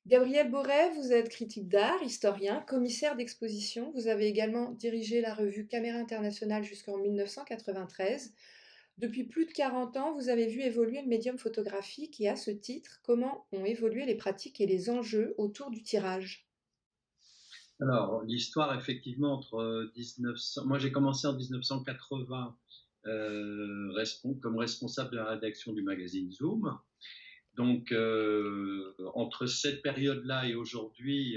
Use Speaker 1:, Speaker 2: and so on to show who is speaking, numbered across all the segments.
Speaker 1: Gabriel Boré, vous êtes critique d'art, historien, commissaire d'exposition. Vous avez également dirigé la revue Caméra Internationale jusqu'en 1993. Depuis plus de 40 ans, vous avez vu évoluer le médium photographique et à ce titre, comment ont évolué les pratiques et les enjeux autour du tirage?
Speaker 2: Alors, l'histoire, effectivement, entre 1900... Moi, j'ai commencé en 1980 comme responsable de la rédaction du magazine Zoom. Donc, entre cette période-là et aujourd'hui,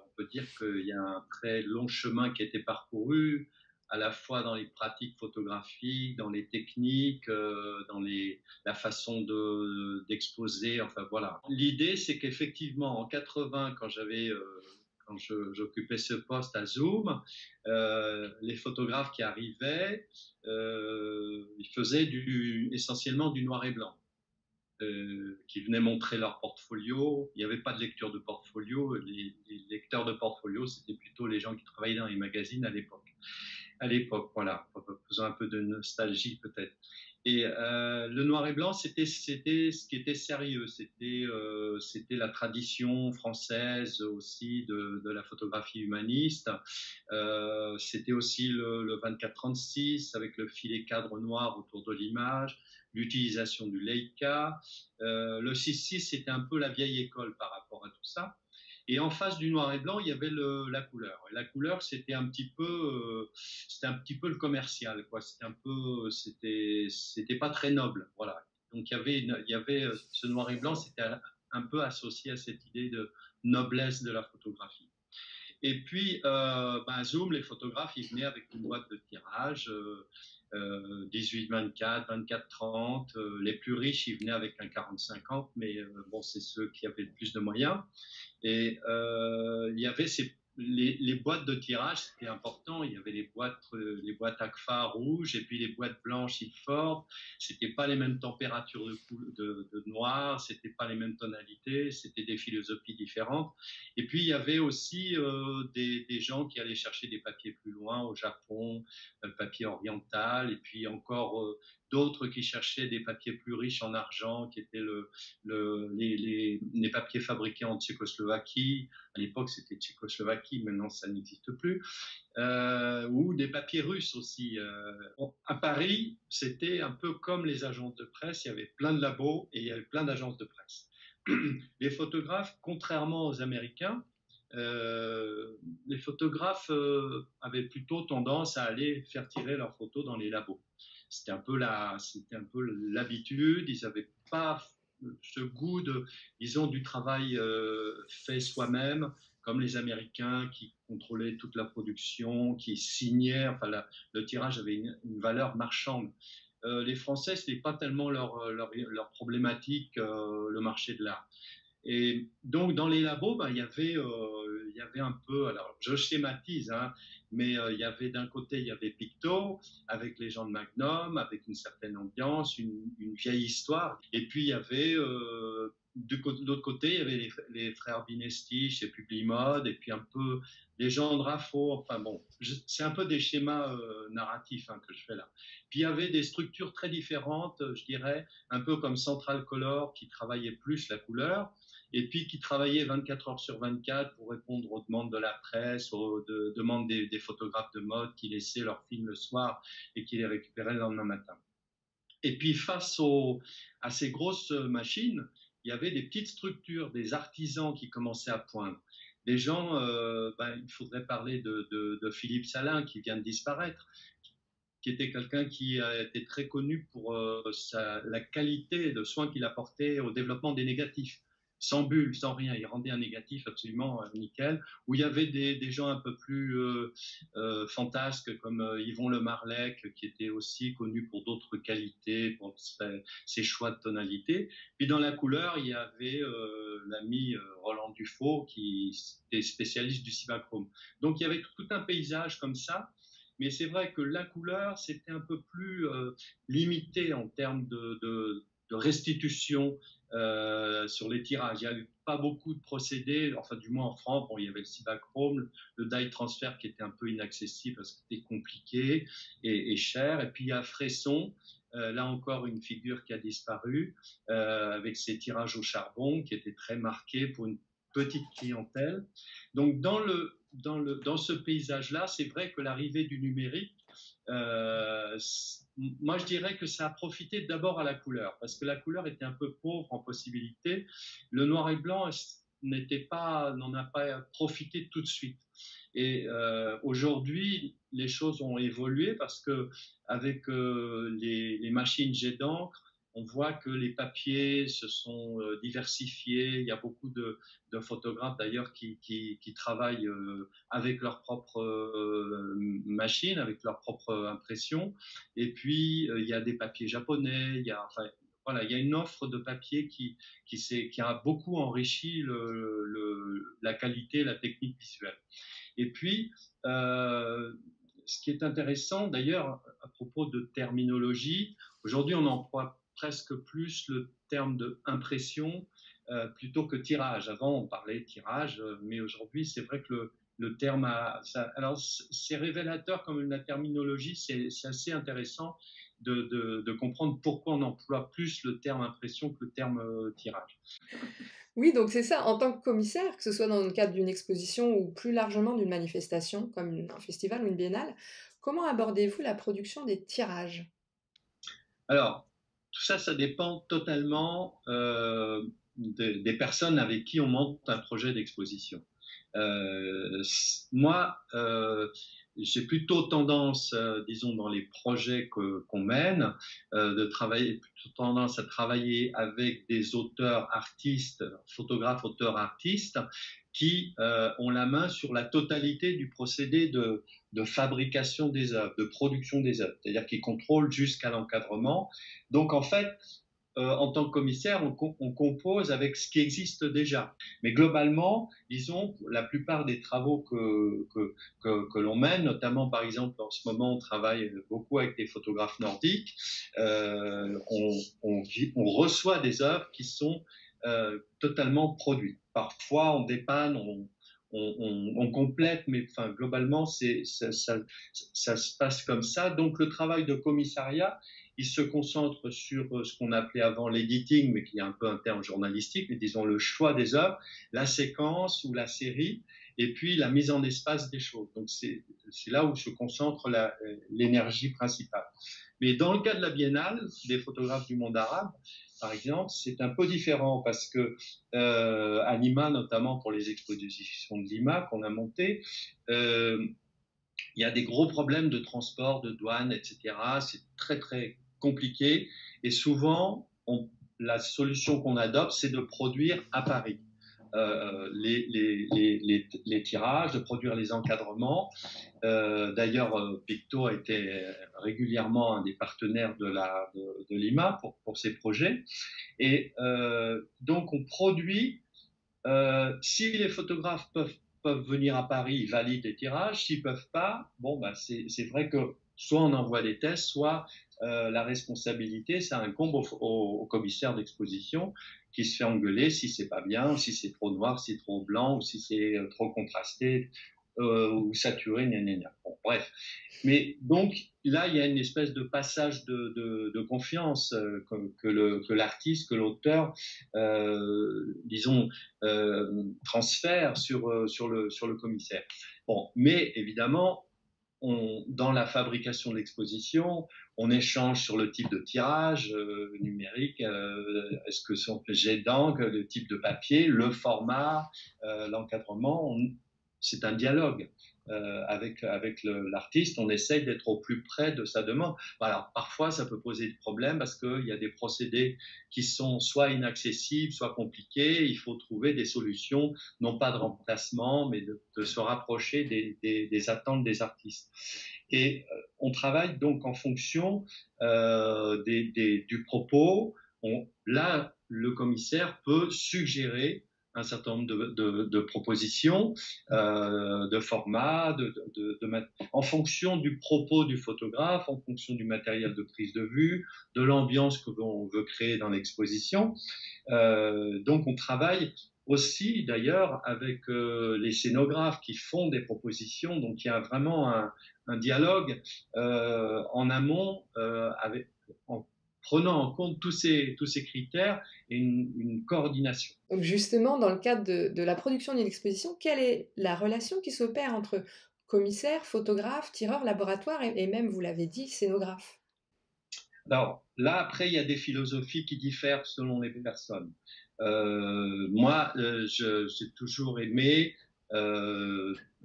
Speaker 2: on peut dire qu'il y a un très long chemin qui a été parcouru, à la fois dans les pratiques photographiques, dans les techniques, la façon d'exposer, enfin voilà. L'idée, c'est qu'effectivement, en 80, quand j'occupais ce poste à Zoom, les photographes qui arrivaient, ils faisaient essentiellement du noir et blanc. Qui venaient montrer leur portfolio. Il n'y avait pas de lecture de portfolio. Les lecteurs de portfolio, c'était plutôt les gens qui travaillaient dans les magazines à l'époque. À l'époque, voilà, faisant un peu de nostalgie peut-être. Et le noir et blanc, c'était ce qui était sérieux. C'était la tradition française aussi de la photographie humaniste. C'était aussi le 24-36 avec le filet cadre noir autour de l'image, l'utilisation du Leica. Le 6-6, c'était un peu la vieille école par rapport à tout ça. Et en face du noir et blanc, il y avait la couleur. Et la couleur, c'était un petit peu le commercial, quoi. C'était pas très noble, voilà. Donc il y avait ce noir et blanc, c'était un peu associé à cette idée de noblesse de la photographie. Et puis, Zoom, les photographes, ils venaient avec une boîte de tirage, 18-24, 24-30. Les plus riches, ils venaient avec un 40-50, mais bon, c'est ceux qui avaient le plus de moyens. Et il y avait les boîtes de tirage, c'était important. Il y avait les boîtes Agfa rouges et puis les boîtes blanches Ilford. C'était pas les mêmes températures de noir, c'était pas les mêmes tonalités, c'était des philosophies différentes. Et puis il y avait aussi des gens qui allaient chercher des papiers plus loin, au Japon, le papier oriental, et puis encore d'autres qui cherchaient des papiers plus riches en argent, qui étaient les papiers fabriqués en Tchécoslovaquie. À l'époque, c'était Tchécoslovaquie, maintenant ça n'existe plus. Ou des papiers russes aussi. À Paris, c'était un peu comme les agences de presse, il y avait plein de labos et il y avait plein d'agences de presse. Les photographes, contrairement aux Américains, les photographes avaient plutôt tendance à aller faire tirer leurs photos dans les labos. C'était un peu l'habitude. Ils n'avaient pas ce goût disons, du travail fait soi-même, comme les Américains qui contrôlaient toute la production, qui signaient. Enfin, le tirage avait une valeur marchande. Les Français, ce n'est pas tellement leur problématique, le marché de l'art. Et donc, dans les labos, il y avait un peu, alors je schématise, hein, mais il y avait d'un côté, il y avait Picto, avec les gens de Magnum, avec une certaine ambiance, une vieille histoire. Et puis, il y avait, de l'autre côté, il y avait les frères Binesti chez Publimode, et puis un peu les gens de Rafo. Enfin bon, c'est un peu des schémas narratifs hein, que je fais là. Puis, il y avait des structures très différentes, je dirais, un peu comme Central Color, qui travaillait plus la couleur et puis qui travaillait 24 heures sur 24 pour répondre aux demandes de la presse, aux demandes des photographes de mode qui laissaient leurs films le soir et qui les récupéraient le lendemain matin. Et puis à ces grosses machines, il y avait des petites structures, des artisans qui commençaient à poindre. Des gens, il faudrait parler de Philippe Salin qui vient de disparaître, qui était quelqu'un qui a été très connu pour la qualité de soins qu'il apportait au développement des négatifs. Sans bulle, sans rien, il rendait un négatif absolument nickel. Où il y avait des gens un peu plus fantasques comme Yvon Le Marlec, qui était aussi connu pour d'autres qualités, pour ses choix de tonalité. Puis dans la couleur, il y avait l'ami Roland Dufault, qui était spécialiste du cibachrome. Donc il y avait tout un paysage comme ça. Mais c'est vrai que la couleur, c'était un peu plus limité en termes de restitution sur les tirages. Il n'y avait pas beaucoup de procédés, enfin du moins en France, bon, il y avait le cibachrome, le dye transfer qui était un peu inaccessible parce que c'était compliqué et cher. Et puis il y a Fresson, là encore une figure qui a disparu, avec ses tirages au charbon qui étaient très marqués pour une petite clientèle. Donc dans ce paysage-là, c'est vrai que l'arrivée du numérique, euh, moi je dirais que ça a profité d'abord à la couleur, parce que la couleur était un peu pauvre en possibilités. Le noir et blanc n'en a pas profité tout de suite. Et aujourd'hui, les choses ont évolué parce que avec les machines jet d'encre, on voit que les papiers se sont diversifiés. Il y a beaucoup de photographes d'ailleurs qui travaillent avec leur propre machine, avec leur propre impression. Et puis, il y a des papiers japonais. Enfin, voilà, il y a une offre de papier qui a beaucoup enrichi la qualité, la technique visuelle. Et puis, ce qui est intéressant d'ailleurs à propos de terminologie, aujourd'hui on emploie presque plus le terme de impression plutôt que tirage. Avant on parlait tirage, mais aujourd'hui c'est vrai que le terme alors c'est révélateur comme la terminologie, c'est assez intéressant de comprendre pourquoi on emploie plus le terme impression que le terme tirage.
Speaker 1: Oui, donc c'est ça, en tant que commissaire, que ce soit dans le cadre d'une exposition ou plus largement d'une manifestation, comme un festival ou une biennale, comment abordez-vous la production des tirages?
Speaker 2: Alors, tout ça, ça dépend totalement des personnes avec qui on monte un projet d'exposition. Moi, j'ai plutôt tendance, disons, dans les projets qu'on mène, plutôt tendance à travailler avec des auteurs artistes, photographes, auteurs artistes, qui ont la main sur la totalité du procédé de fabrication des œuvres, de production des œuvres, c'est-à-dire qu'ils contrôlent jusqu'à l'encadrement. Donc en fait, en tant que commissaire, on compose avec ce qui existe déjà. Mais globalement, disons, la plupart des travaux que l'on mène, notamment par exemple en ce moment, on travaille beaucoup avec des photographes nordiques, on reçoit des œuvres qui sont totalement produites. Parfois, on dépanne, on complète, mais enfin, globalement, ça se passe comme ça. Donc, le travail de commissariat, il se concentre sur ce qu'on appelait avant l'editing, mais qui est un peu un terme journalistique, mais disons le choix des œuvres, la séquence ou la série, et puis la mise en espace des choses. Donc c'est là où se concentre l'énergie principale. Mais dans le cas de la Biennale, des photographes du monde arabe, par exemple, c'est un peu différent parce que à Lima, notamment pour les expositions de Lima qu'on a montées, il y a des gros problèmes de transport, de douane, etc. C'est très, très compliqué. Et souvent, la solution qu'on adopte, c'est de produire à Paris. Les tirages, de produire les encadrements. D'ailleurs, Picto a été régulièrement un des partenaires de Lima pour ces projets. Et donc, on produit. Si les photographes peuvent venir à Paris, ils valident les tirages. S'ils peuvent pas, bon, bah, c'est vrai que soit on envoie des tests, soit la responsabilité, ça incombe au commissaire d'exposition qui se fait engueuler si c'est pas bien, si c'est trop noir, si c'est trop blanc, ou si c'est trop contrasté ou saturé, gna, gna, gna. Bon, bref. Mais donc là, il y a une espèce de passage de confiance que l'artiste, que l'auteur, disons, transfère sur le commissaire. Bon, mais évidemment, dans la fabrication de l'exposition, on échange sur le type de tirage numérique, est-ce que c'est jet d'encre, le type de papier, le format, l'encadrement. C'est un dialogue avec l'artiste. On essaye d'être au plus près de sa demande. Alors parfois, ça peut poser des problèmes parce qu'il y a des procédés qui sont soit inaccessibles, soit compliqués. Il faut trouver des solutions, non pas de remplacement, mais de se rapprocher des attentes des artistes. Et on travaille donc en fonction du propos. Là, le commissaire peut suggérer un certain nombre de propositions, de formats, en fonction du propos du photographe, en fonction du matériel de prise de vue, de l'ambiance que l'on veut créer dans l'exposition. Donc on travaille aussi d'ailleurs avec les scénographes qui font des propositions. Donc il y a vraiment un dialogue en amont prenant en compte tous ces critères et une coordination.
Speaker 1: Donc justement, dans le cadre de la production d'une exposition, quelle est la relation qui s'opère entre commissaire, photographe, tireur, laboratoire et même, vous l'avez dit, scénographe?
Speaker 2: Alors là, après, il y a des philosophies qui diffèrent selon les personnes. Moi, j'ai toujours aimé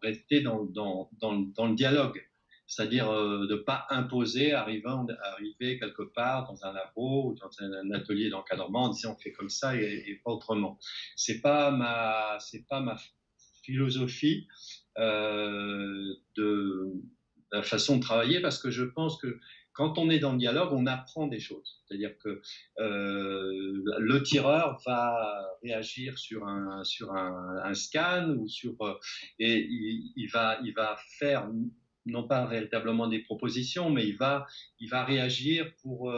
Speaker 2: rester dans le dialogue, c'est-à-dire de ne pas imposer, arriver quelque part dans un labo ou dans un atelier d'encadrement en disant on fait comme ça et pas autrement. C'est pas ma philosophie de la façon de travailler parce que je pense que quand on est dans le dialogue, on apprend des choses. C'est-à-dire que le tireur va réagir sur un scan ou et il va faire non pas véritablement des propositions, mais il va réagir pour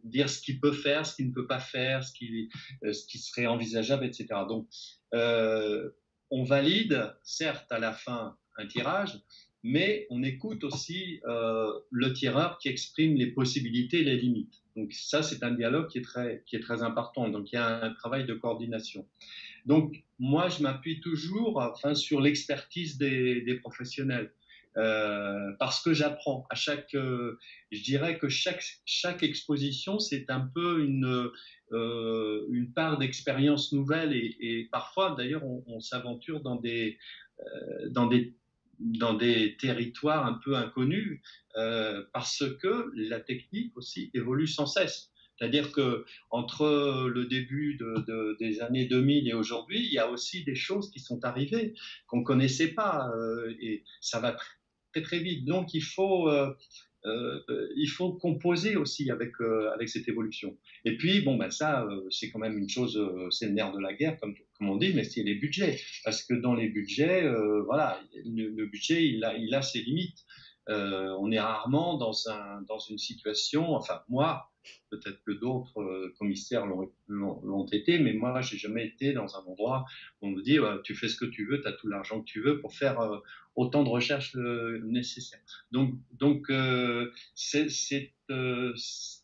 Speaker 2: dire ce qu'il peut faire, ce qu'il ne peut pas faire, ce qui serait envisageable, etc. Donc, on valide, certes, à la fin, un tirage, mais on écoute aussi le tireur qui exprime les possibilités et les limites. Donc ça, c'est un dialogue qui est très important. Donc il y a un travail de coordination. Donc moi, je m'appuie toujours sur l'expertise des professionnels. Parce que j'apprends à je dirais que chaque exposition, c'est un peu une part d'expérience nouvelle et parfois, d'ailleurs, on s'aventure dans des dans des territoires un peu inconnus parce que la technique aussi évolue sans cesse. C'est-à-dire que entre le début des années 2000 et aujourd'hui, il y a aussi des choses qui sont arrivées qu'on ne connaissait pas et ça va très très vite. Donc il faut composer aussi avec cette évolution. Et puis, bon, ben ça, c'est quand même une chose, c'est le nerf de la guerre, comme on dit, mais c'est les budgets. Parce que dans les budgets, voilà, le budget, il a ses limites. On est rarement dans une situation, enfin, moi, peut-être que d'autres commissaires l'ont été, mais moi, j'ai jamais été dans un endroit où on me dit, tu fais ce que tu veux, tu as tout l'argent que tu veux pour faire autant de recherches nécessaires. Donc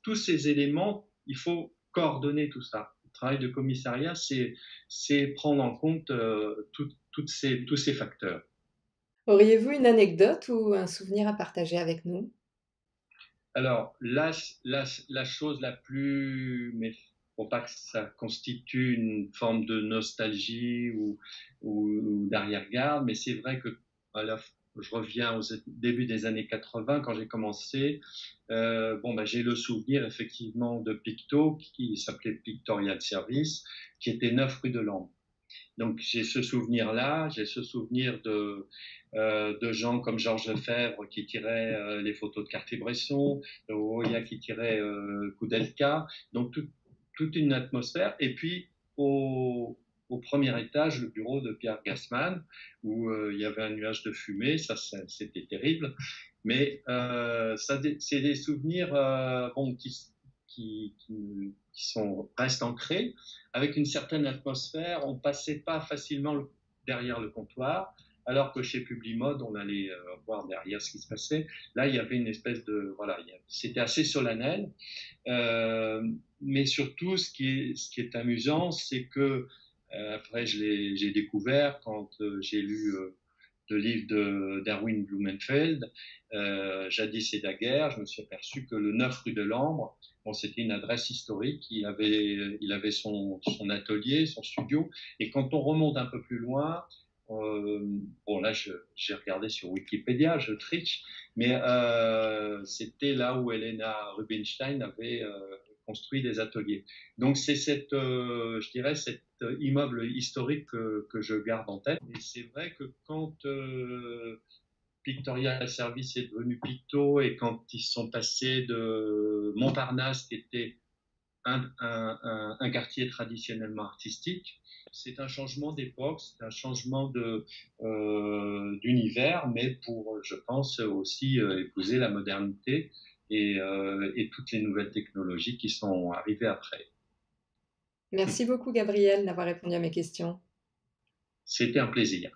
Speaker 2: tous ces éléments, il faut coordonner tout ça. Le travail de commissariat, c'est prendre en compte tous ces facteurs.
Speaker 1: Auriez-vous une anecdote ou un souvenir à partager avec nous?
Speaker 2: Alors, la chose la plus, mais faut pas que ça constitue une forme de nostalgie ou d'arrière-garde, mais c'est vrai que alors, je reviens au début des années 80 quand j'ai commencé. Bon, ben, j'ai le souvenir effectivement de Picto qui s'appelait Pictorial Service, qui était 9 rue de Lens. Donc j'ai ce souvenir-là, j'ai ce souvenir de gens comme Georges Lefebvre qui tirait les photos de Cartier-Bresson, de Oya qui tirait Koudelka, donc toute une atmosphère. Et puis au premier étage, le bureau de Pierre Gassman, où il y avait un nuage de fumée, ça c'était terrible. Mais c'est des souvenirs bon, restent ancrés avec une certaine atmosphère. On passait pas facilement derrière le comptoir, alors que chez Publimode, on allait voir derrière ce qui se passait. Là, il y avait une espèce de voilà, c'était assez solennel. Mais surtout, ce qui est amusant, c'est que après, j'ai découvert quand j'ai lu le livre de Darwin Blumenfeld, Jadis et Daguerre, je me suis aperçu que le 9 rue de Lambre, bon, c'était une adresse historique, il avait son atelier, son studio, et quand on remonte un peu plus loin, bon là j'ai regardé sur Wikipédia, je triche, mais c'était là où Helena Rubinstein avait construit des ateliers. Donc c'est je dirais, cet immeuble historique que je garde en tête. Et c'est vrai que quand Pictorial Service est devenu Picto et quand ils sont passés de Montparnasse, qui était un quartier traditionnellement artistique, c'est un changement d'époque, c'est un changement d'univers, mais pour, je pense, aussi épouser la modernité et toutes les nouvelles technologies qui sont arrivées après.
Speaker 1: Merci beaucoup Gabriel d'avoir répondu à mes questions.
Speaker 2: C'était un plaisir.